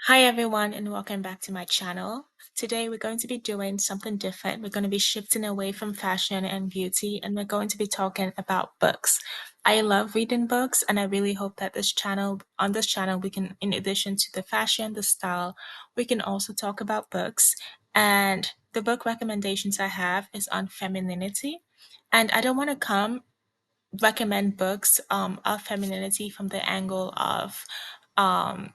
Hi everyone and welcome back to my channel. Today we're going to be doing something different. We're going to be shifting away from fashion and beauty and we're going to be talking about books. I love reading books and I really hope that on this channel we can, in addition to the fashion, the style, we can also talk about books. And the book recommendations I have is on femininity. And I don't want to come recommend books of femininity from the angle of um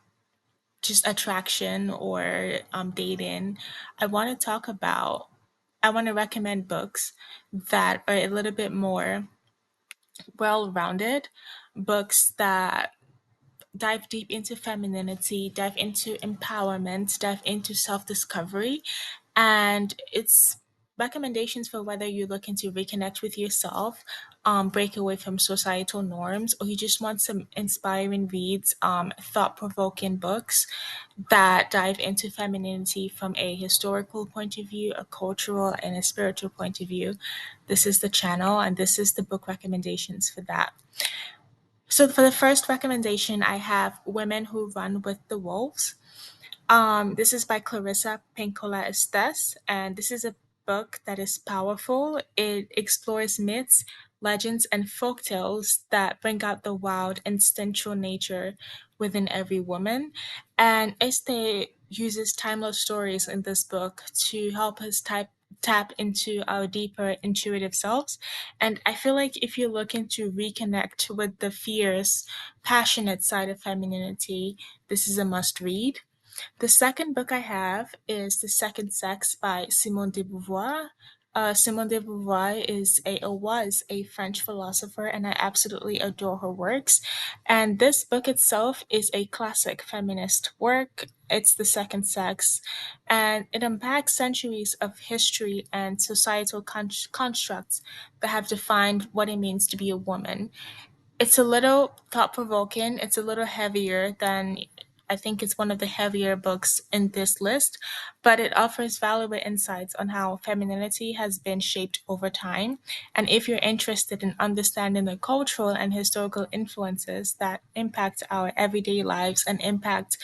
just attraction or dating. I want to talk about, I want to recommend books that are a little bit more well rounded, books that dive deep into femininity, dive into empowerment, dive into self discovery. And it's recommendations for whether you're looking to reconnect with yourself, break away from societal norms, or you just want some inspiring reads, thought provoking books that dive into femininity from a historical point of view, a cultural, and a spiritual point of view. This is the channel, and this is the book recommendations for that. So, for the first recommendation, I have Women Who Run with the Wolves. This is by Clarissa Pinkola Estes, and this is a book that is powerful. It explores myths, legends, and folktales that bring out the wild, instinctual nature within every woman. And Este uses timeless stories in this book to help us tap into our deeper intuitive selves. And I feel like if you're looking to reconnect with the fierce, passionate side of femininity, this is a must read. The second book I have is The Second Sex by Simone de Beauvoir. Simone de Beauvoir was a French philosopher, and I absolutely adore her works. And this book itself is a classic feminist work. It's The Second Sex, and it unpacks centuries of history and societal constructs that have defined what it means to be a woman. It's a little thought provoking. It's a little heavier than, I think it's one of the heavier books in this list, but it offers valuable insights on how femininity has been shaped over time. And if you're interested in understanding the cultural and historical influences that impact our everyday lives and impact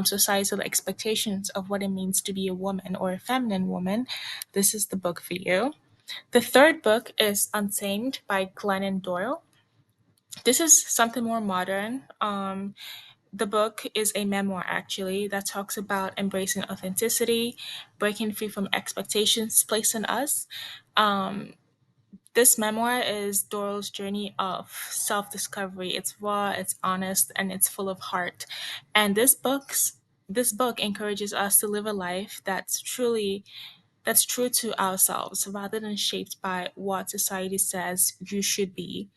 societal expectations of what it means to be a woman or a feminine woman, this is the book for you. The third book is Untamed by Glennon Doyle. This is something more modern. The book is a memoir, actually, that talks about embracing authenticity, breaking free from expectations placed on us. Um, this memoir is Doyle's journey of self discovery. It's raw, it's honest, and it's full of heart. And this book encourages us to live a life that's true to ourselves rather than shaped by what society says you should be.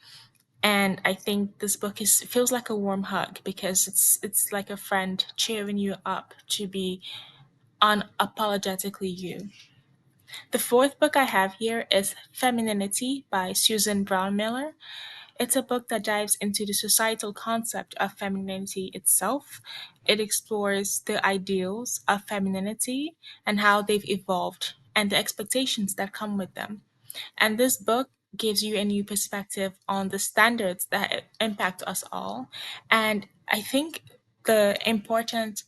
And I think this book is feels like a warm hug because it's like a friend cheering you up to be unapologetically you. The fourth book I have here is Femininity by Susan Brown Miller. It's a book that dives into the societal concept of femininity itself. It explores the ideals of femininity and how they've evolved and the expectations that come with them. And this book gives you a new perspective on the standards that impact us all. And I think the important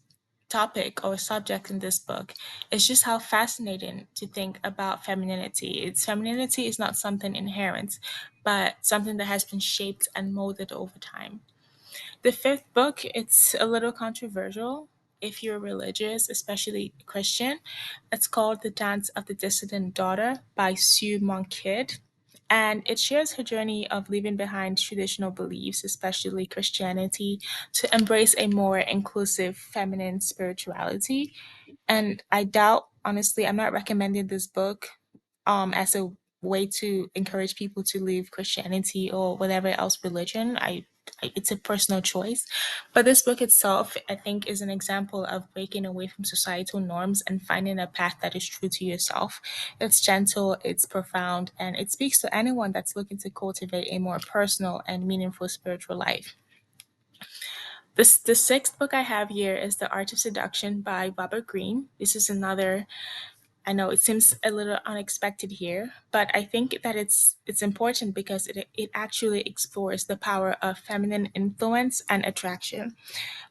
topic or subject in this book is just how fascinating to think about femininity. Femininity is not something inherent, but something that has been shaped and molded over time. The fifth book, it's a little controversial if you're religious, especially Christian. It's called The Dance of the Dissident Daughter by Sue Monk Kidd. And it shares her journey of leaving behind traditional beliefs, especially Christianity, to embrace a more inclusive feminine spirituality. And I doubt, honestly, I'm not recommending this book as a way to encourage people to leave Christianity or whatever else religion. It's a personal choice, but this book itself, I think, is an example of breaking away from societal norms and finding a path that is true to yourself. It's gentle, it's profound, and it speaks to anyone that's looking to cultivate a more personal and meaningful spiritual life. The sixth book I have here is The Art of Seduction by Robert Greene. This is another I know it seems a little unexpected here, but I think that it's important because it actually explores the power of feminine influence and attraction.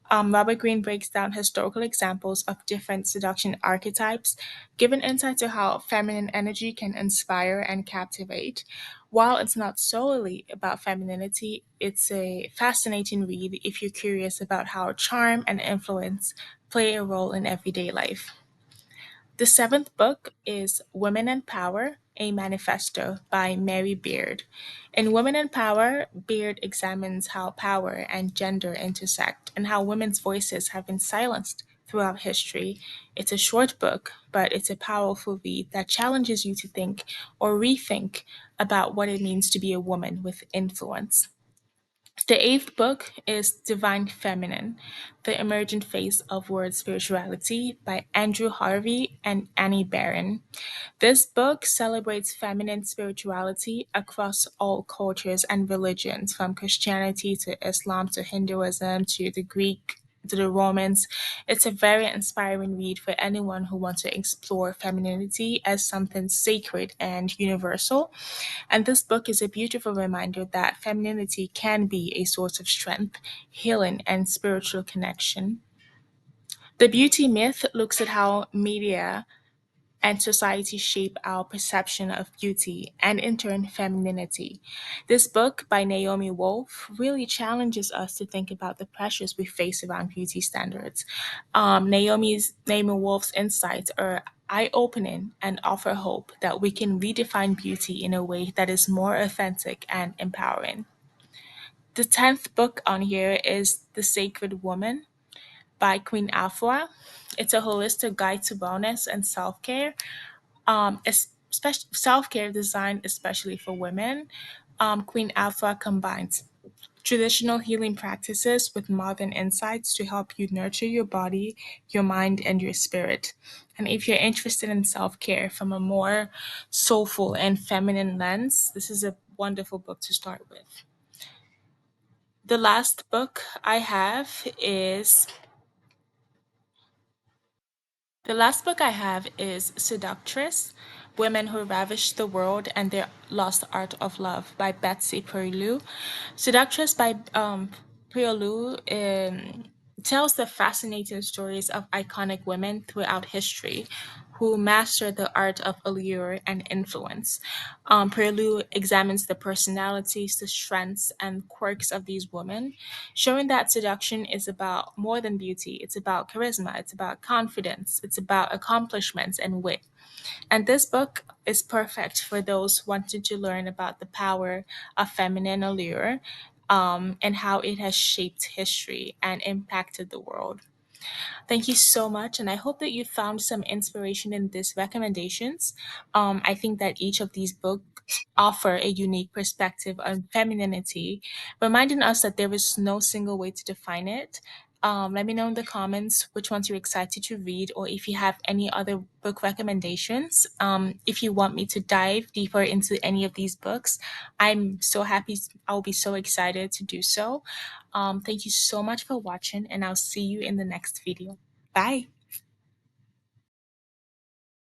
Robert Greene breaks down historical examples of different seduction archetypes, giving insight to how feminine energy can inspire and captivate. While it's not solely about femininity, it's a fascinating read if you're curious about how charm and influence play a role in everyday life. The seventh book is Women and Power, a Manifesto by Mary Beard. In Women and Power, Beard examines how power and gender intersect and how women's voices have been silenced throughout history. It's a short book, but it's a powerful read that challenges you to think or rethink about what it means to be a woman with influence. The eighth book is Divine Feminine, The Emergent Face of World Spirituality by Andrew Harvey and Annie Barron. This book celebrates feminine spirituality across all cultures and religions, from Christianity to Islam to Hinduism to the Greek to the Romans. It's a very inspiring read for anyone who wants to explore femininity as something sacred and universal. And this book is a beautiful reminder that femininity can be a source of strength, healing, and spiritual connection. The Beauty Myth looks at how media and society shape our perception of beauty and, in turn, femininity. This book by Naomi Wolf really challenges us to think about the pressures we face around beauty standards. Naomi Wolf's insights are eye-opening and offer hope that we can redefine beauty in a way that is more authentic and empowering. The 10th book on here is The Sacred Woman by Queen Afua. It's a holistic guide to wellness and self-care, self care designed especially for women. Queen Alpha combines traditional healing practices with modern insights to help you nurture your body, your mind, and your spirit. And if you're interested in self care from a more soulful and feminine lens, this is a wonderful book to start with. The last book I have is The last book I have is Seductress: Women Who Ravished the World and Their Lost Art of Love by Betsy Purleu. Seductress by Purleu tells the fascinating stories of iconic women throughout history who mastered the art of allure and influence. Purleu examines the personalities, the strengths, and quirks of these women, showing that seduction is about more than beauty. It's about charisma, it's about confidence, it's about accomplishments and wit. And this book is perfect for those wanting to learn about the power of feminine allure, and how it has shaped history and impacted the world. Thank you so much, and I hope that you found some inspiration in these recommendations. I think that each of these books offer a unique perspective on femininity, reminding us that there is no single way to define it. Let me know in the comments which ones you're excited to read, or if you have any other book recommendations. If you want me to dive deeper into any of these books, I'm so happy. I'll be so excited to do so. Thank you so much for watching, and I'll see you in the next video. Bye.